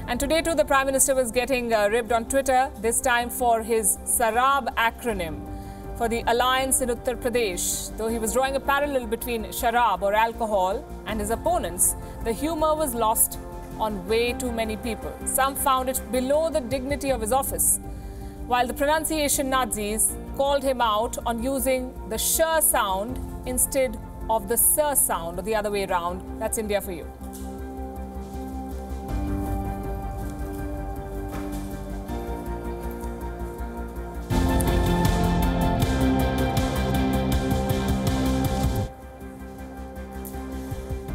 And today too, the Prime Minister was getting ribbed on Twitter, this time for his SaRaBa acronym for the alliance in Uttar Pradesh. Though he was drawing a parallel between sharab or alcohol and his opponents, the humour was lost on way too many people. Some found it below the dignity of his office, while the pronunciation Nazis called him out on using the sh sound instead of the sir sound, or the other way around. That's India for you.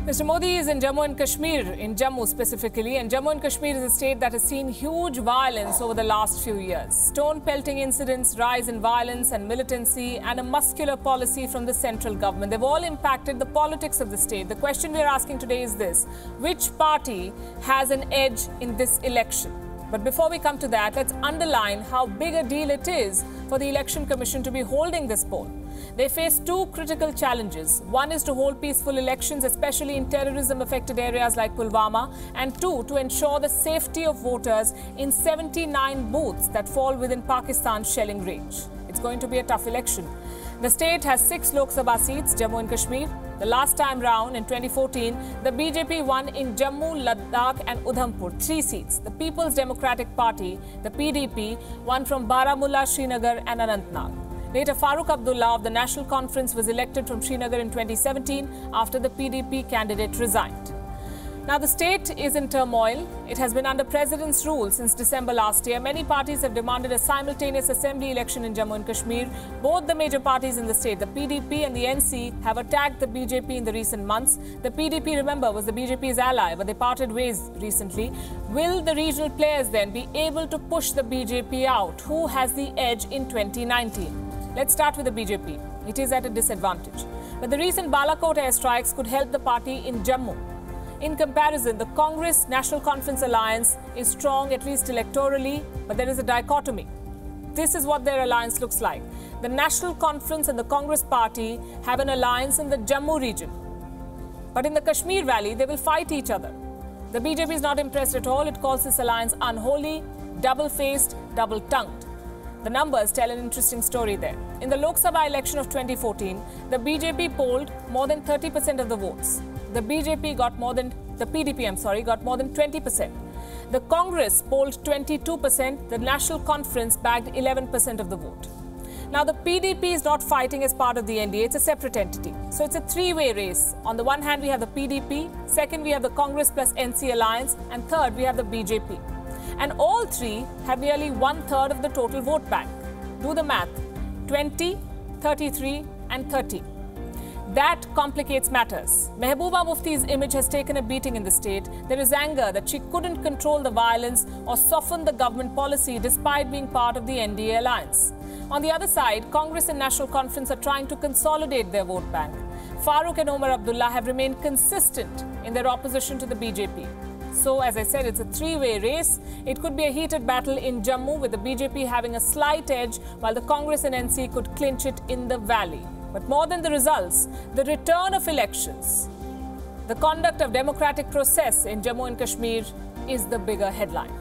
Mr. Modi is in Jammu and Kashmir, in Jammu specifically, and Jammu and Kashmir is a state that has seen huge violence over the last few years. Stone pelting incidents, rise in violence and militancy, and a muscular policy from the central government. They've all impacted the politics of the state. The question we are asking today is this: which party has an edge in this election? But before we come to that, let's underline how big a deal it is for the Election Commission to be holding this poll. They face two critical challenges. One is to hold peaceful elections, especially in terrorism-affected areas like Pulwama, and two, to ensure the safety of voters in 79 booths that fall within Pakistan's shelling range. It's going to be a tough election. The state has 6 Lok Sabha seats, Jammu and Kashmir. The last time round, in 2014, the BJP won in Jammu, Ladakh and Udhampur 3 seats. The People's Democratic Party, the PDP, won from Baramulla, Srinagar and Anantnag. Later, Farooq Abdullah of the National Conference was elected from Srinagar in 2017 after the PDP candidate resigned. Now, the state is in turmoil. It has been under President's rule since December last year. Many parties have demanded a simultaneous assembly election in Jammu and Kashmir. Both the major parties in the state, the PDP and the NC, have attacked the BJP in the recent months. The PDP, remember, was the BJP's ally, but they parted ways recently. Will the regional players then be able to push the BJP out? Who has the edge in 2019? Let's start with the BJP. It is at a disadvantage. But the recent Balakot airstrikes could help the party in Jammu. In comparison, the Congress National Conference alliance is strong, at least electorally, but there is a dichotomy. This is what their alliance looks like. The National Conference and the Congress party have an alliance in the Jammu region. But in the Kashmir Valley, they will fight each other. The BJP is not impressed at all. It calls this alliance unholy, double-faced, double-tongued. The numbers tell an interesting story there. In the Lok Sabha election of 2014, the BJP polled more than 30% of the votes. The PDP got more than 20%. The Congress polled 22%. The National Conference bagged 11% of the vote. Now, the PDP is not fighting as part of the NDA. It's a separate entity. So it's a three-way race. On the one hand, we have the PDP. Second, we have the Congress plus NC alliance. And third, we have the BJP. And all three have nearly 1/3 of the total vote bank. Do the math. 20, 33 and 30. That complicates matters. Mehbooba Mufti's image has taken a beating in the state. There is anger that she couldn't control the violence or soften the government policy despite being part of the NDA alliance. On the other side, Congress and National Conference are trying to consolidate their vote bank. Farooq and Omar Abdullah have remained consistent in their opposition to the BJP. So, as I said, it's a three-way race. It could be a heated battle in Jammu, with the BJP having a slight edge, while the Congress and NC could clinch it in the valley. But more than the results, the return of elections, the conduct of democratic process in Jammu and Kashmir is the bigger headline.